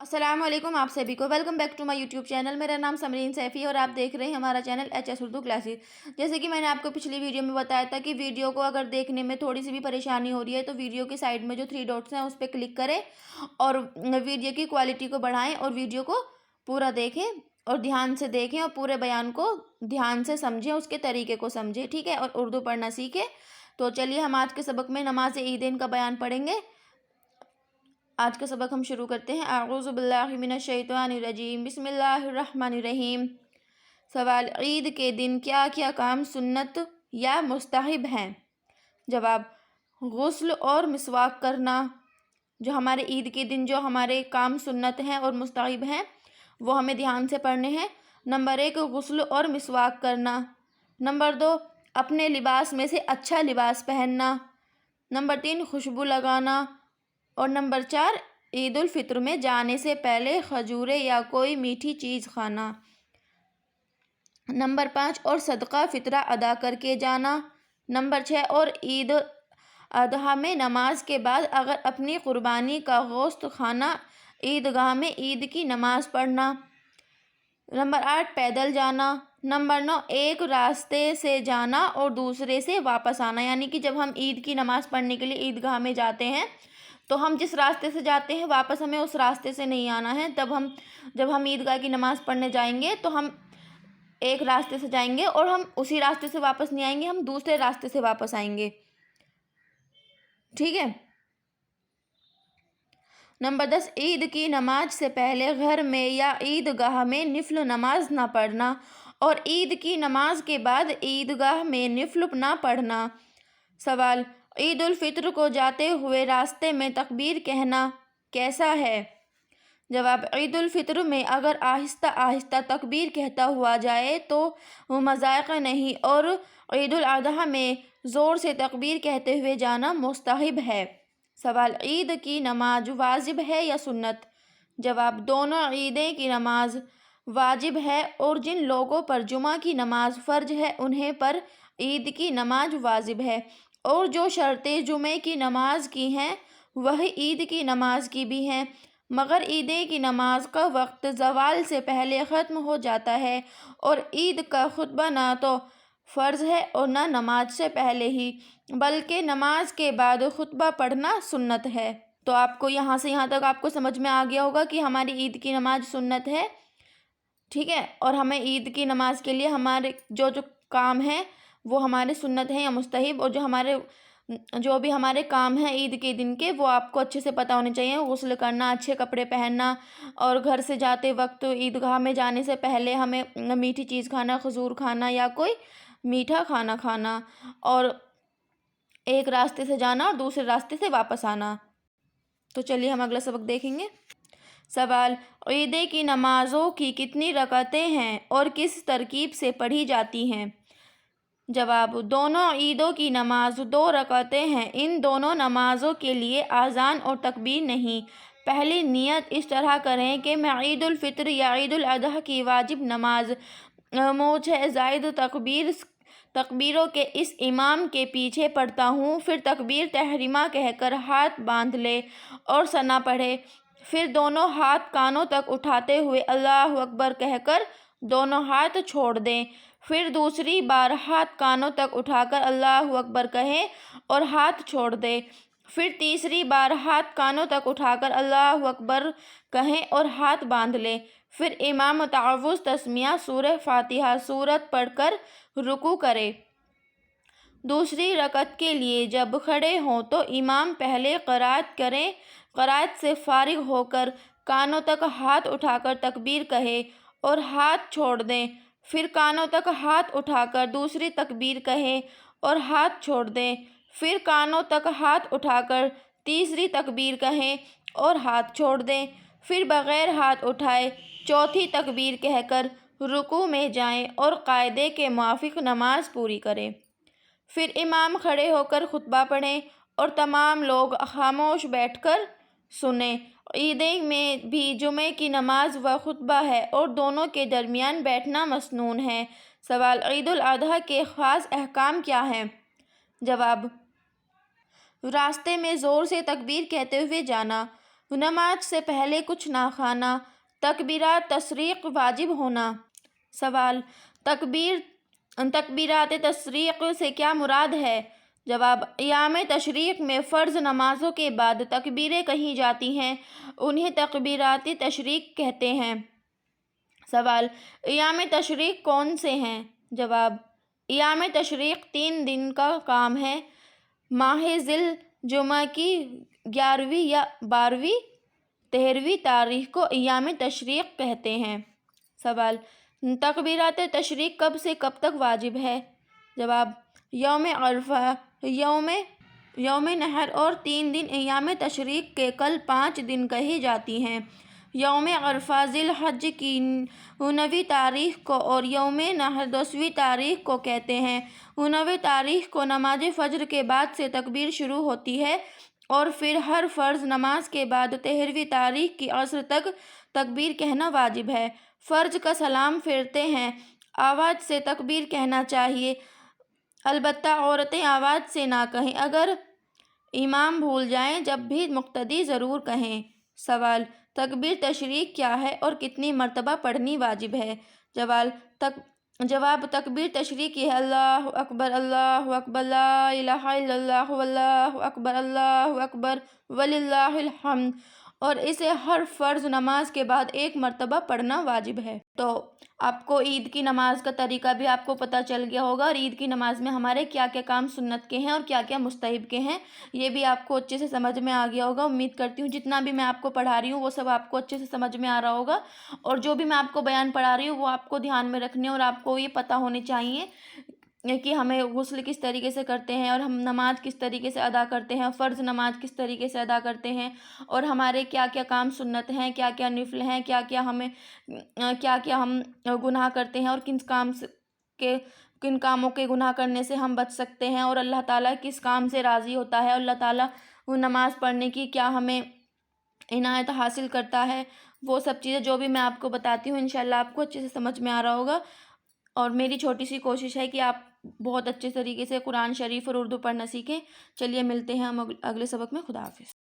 السلام علیکم آپ سبھی کو welcome back to my YouTube channel. میرا نام سمرین سیفی ہے اور آپ دیکھ رہے ہیں ہمارا channel H S Urdu classes. جیسے کہ میں نے آپ کو پچھلی ویڈیو میں بتایا تھا کہ ویڈیو کو اگر دیکھنے میں تھوڑی سی بھی پریشانی ہو رہی ہے تو ویڈیو کے سائڈ میں جو 3 ڈاٹس ہیں اس پہ کلک کریں اور ویڈیو کی کوالٹی کو بڑھائیں اور ویڈیو کو پورا دیکھیں اور دھیان سے دیکھیں اور پورے بیان کو دھیان سے سمجھیں، اس کے طریقے کو سمجھیں، ٹھیک ہے، اور اردو پڑھنا سیکھیں۔ تو چلیے ہم آج کے سبق میں نماز عیدین کا بیان پڑھیں گے۔ آج کا سبق ہم شروع کرتے ہیں۔ اعوذ باللہ من الشیطان الرجیم، بسم اللہ الرحمن الرحیم۔ سوال: عید کے دن کیا کیا کام سنت یا مستحب ہیں؟ جواب: غسل اور مسواک کرنا۔ جو ہمارے عید کے دن جو ہمارے کام سنت ہیں اور مستحب ہیں وہ ہمیں دھیان سے پڑھنے ہیں۔ نمبر 1 غسل اور مسواک کرنا۔ نمبر 2 اپنے لباس میں سے اچھا لباس پہننا۔ نمبر 3 خوشبو لگانا۔ اور نمبر 4 عید الفطر میں جانے سے پہلے کھجوریں یا کوئی میٹھی چیز کھانا۔ نمبر 5 اور صدقہ فطرہ ادا کر کے جانا۔ نمبر 6 اور عید الاضحیٰ میں نماز کے بعد اگر اپنی قربانی کا گوشت کھانا۔ عیدگاہ میں عید کی نماز پڑھنا۔ نمبر 8 پیدل جانا۔ نمبر 9 ایک راستے سے جانا اور دوسرے سے واپس آنا، یعنی کہ جب ہم عید کی نماز پڑھنے کے لیے عیدگاہ میں جاتے ہیں تو ہم جس راستے سے جاتے ہیں واپس ہمیں اس راستے سے نہیں آنا ہے۔ جب ہم عیدگاہ کی نماز پڑھنے جائیں گے تو ہم ایک راستے سے جائیں گے اور ہم اسی راستے سے واپس نہیں آئیں گے، ہم دوسرے راستے سے واپس آئیں گے، ٹھیک ہے۔ نمبر 10 عید کی نماز سے پہلے گھر میں یا عیدگاہ میں نفل نماز نہ پڑھنا اور عید کی نماز کے بعد عیدگاہ میں نفل نہ پڑھنا۔ سوال: عید الفطر کو جاتے ہوئے راستے میں تکبیر کہنا کیسا ہے؟ جواب: عید الفطر میں اگر آہستہ آہستہ تکبیر کہتا ہوا جائے تو مذائقہ نہیں، اور عید الاضحیٰ میں زور سے تکبیر کہتے ہوئے جانا مستحب ہے۔ سوال: عید کی نماز واجب ہے یا سنت؟ جواب: دونوں عیدیں کی نماز واجب ہے، اور جن لوگوں پر جمعہ کی نماز فرض ہے انہیں پر عید کی نماز واجب ہے، اور جو شرطیں جمعے کی نماز کی ہیں وہی عید کی نماز کی بھی ہیں، مگر عیدیں کی نماز کا وقت زوال سے پہلے ختم ہو جاتا ہے، اور عید کا خطبہ نہ تو فرض ہے اور نہ نماز سے پہلے ہی، بلکہ نماز کے بعد خطبہ پڑھنا سنت ہے۔ تو آپ کو یہاں سے یہاں تک آپ کو سمجھ میں آ گیا ہوگا کہ ہماری عید کی نماز سنت ہے، ٹھیک ہے، اور ہمیں عید کی نماز کے لیے ہمارے جو کام ہیں وہ ہمارے سنت ہیں یا مستحب، اور جو بھی ہمارے کام ہیں عید کے دن کے وہ آپ کو اچھے سے پتہ ہونے چاہیے۔ غسل کرنا، اچھے کپڑے پہننا، اور گھر سے جاتے وقت عیدگاہ میں جانے سے پہلے ہمیں میٹھی چیز کھانا، کھجور کھانا یا کوئی میٹھا کھانا کھانا، اور ایک راستے سے جانا اور دوسرے راستے سے واپس آنا۔ تو چلیے ہم اگلا سبق دیکھیں گے۔ سوال: عیدیں کی نمازوں کی کتنی رکعتیں ہیں اور کس ترتیب سے پڑھی جاتی ہیں؟ جواب: دونوں عیدوں کی نماز 2 رکعتیں ہیں۔ ان دونوں نمازوں کے لیے اذان اور تکبیر نہیں۔ پہلی نیت اس طرح کریں کہ میں عید الفطر یا عید الاضحیٰ کی واجب نماز مجھے زائد تکبیروں کے اس امام کے پیچھے پڑھتا ہوں، پھر تکبیر تحریمہ کہہ کر ہاتھ باندھ لے اور ثنا پڑھے، پھر دونوں ہاتھ کانوں تک اٹھاتے ہوئے اللہ اکبر کہہ کر دونوں ہاتھ چھوڑ دیں، پھر دوسری بار ہاتھ کانوں تک اٹھا کر اللہ اکبر کہیں اور ہاتھ چھوڑ دیں، پھر تیسری بار ہاتھ کانوں تک اٹھا کر اللہ اکبر کہیں اور ہاتھ باندھ لیں، پھر امام تعوذ، تسمیہ، سورہ فاتحہ سورت پڑھ کر رکوع کرے۔ دوسری رکعت کے لیے جب کھڑے ہوں تو امام پہلے قرات کریں، قرات سے فارغ ہو کر کانوں تک ہاتھ اٹھا کر تکبیر کہیں اور ہاتھ چھوڑ دیں، پھر کانوں تک ہاتھ اٹھا کر دوسری تکبیر کہیں اور ہاتھ چھوڑ دیں، پھر کانوں تک ہاتھ اٹھا کر تیسری تکبیر کہیں اور ہاتھ چھوڑ دیں، پھر بغیر ہاتھ اٹھائے چوتھی تکبیر کہہ کر رکوع میں جائیں اور قاعدے کے موافق نماز پوری کریں۔ پھر امام کھڑے ہو کر خطبہ پڑھیں اور تمام لوگ خاموش بیٹھ کر سنیں۔ عیدیں میں بھی جمعے کی نماز و خطبہ ہے اور دونوں کے درمیان بیٹھنا مسنون ہے۔ سوال: عید الاضحیٰ کے خاص احکام کیا ہیں؟ جواب: راستے میں زور سے تکبیر کہتے ہوئے جانا، نماز سے پہلے کچھ نہ کھانا، تکبیرات تشریق واجب ہونا۔ سوال: تکبیرات تشریق سے کیا مراد ہے؟ جواب: ایام تشریق میں فرض نمازوں کے بعد تکبیریں کہی جاتی ہیں، انہیں تکبیرات تشریق کہتے ہیں۔ سوال: ایام تشریق کون سے ہیں؟ جواب: ایام تشریق 3 دن کا کام ہے۔ ماہ ذی الحجہ کی 11ویں یا 12ویں 13ویں تاریخ کو ایام تشریق کہتے ہیں۔ سوال: تکبیرات تشریق کب سے کب تک واجب ہے؟ جواب: یوم عرفہ، یوم نحر اور 3 دن ایام تشریق کے کل 5 دن کہی جاتی ہیں۔ یوم عرفہ ذی الحجہ کی 9ویں تاریخ کو اور یوم نحر 10ویں تاریخ کو کہتے ہیں۔ 9ویں تاریخ کو نماز فجر کے بعد سے تکبیر شروع ہوتی ہے اور پھر ہر فرض نماز کے بعد 13ویں تاریخ کی عصر تک تکبیر کہنا واجب ہے۔ فرض کا سلام پھیرتے ہیں آواز سے تکبیر کہنا چاہیے، البتہ عورتیں آواز سے نہ کہیں، اگر امام بھول جائیں جب بھی مقتدی ضرور کہیں۔ سوال: تکبیر تشریق کیا ہے اور کتنی مرتبہ پڑھنی واجب ہے؟ جواب: تکبیر تشریق یہ ہے: اللہ اکبر، اللہ اکبر، لا الہ الا اللہ، واللہ اکبر، اللہ اکبر، وللہ الحمد، اور اسے ہر فرض نماز کے بعد 1 مرتبہ پڑھنا واجب ہے۔ تو آپ کو عید کی نماز کا طریقہ بھی آپ کو پتہ چل گیا ہوگا، اور عید کی نماز میں ہمارے کیا کیا کام سنت کے ہیں اور کیا کیا مستحب کے ہیں، یہ بھی آپ کو اچھے سے سمجھ میں آ گیا ہوگا۔ امید کرتی ہوں جتنا بھی میں آپ کو پڑھا رہی ہوں وہ سب آپ کو اچھے سے سمجھ میں آ رہا ہوگا، اور جو بھی میں آپ کو بیان پڑھا رہی ہوں وہ آپ کو دھیان میں رکھنے اور آپ کو یہ پتہ ہونے چاہیے کہ ہمیں غسل کس طریقے سے کرتے ہیں اور ہم نماز کس طریقے سے ادا کرتے ہیں، فرض نماز کس طریقے سے ادا کرتے ہیں، اور ہمارے کیا کیا کام سنت ہیں، کیا کیا نفل ہیں، کیا کیا ہم گناہ کرتے ہیں، اور کن کاموں کے گناہ کرنے سے ہم بچ سکتے ہیں، اور اللہ تعالیٰ کس کام سے راضی ہوتا ہے، اللہ تعالیٰ نماز پڑھنے کی کیا ہمیں عنایت حاصل کرتا ہے، وہ سب چیزیں جو بھی میں آپ کو بتاتی ہوں انشاءاللہ آپ کو اچھے سے سمجھ میں آ رہا ہوگا۔ اور میری چھوٹی سی کوشش ہے کہ آپ بہت اچھے طریقے سے قرآن شریف اور اردو پڑھنا سیکھیں۔ چلیے ملتے ہیں ہم اگلے سبق میں۔ خدا حافظ۔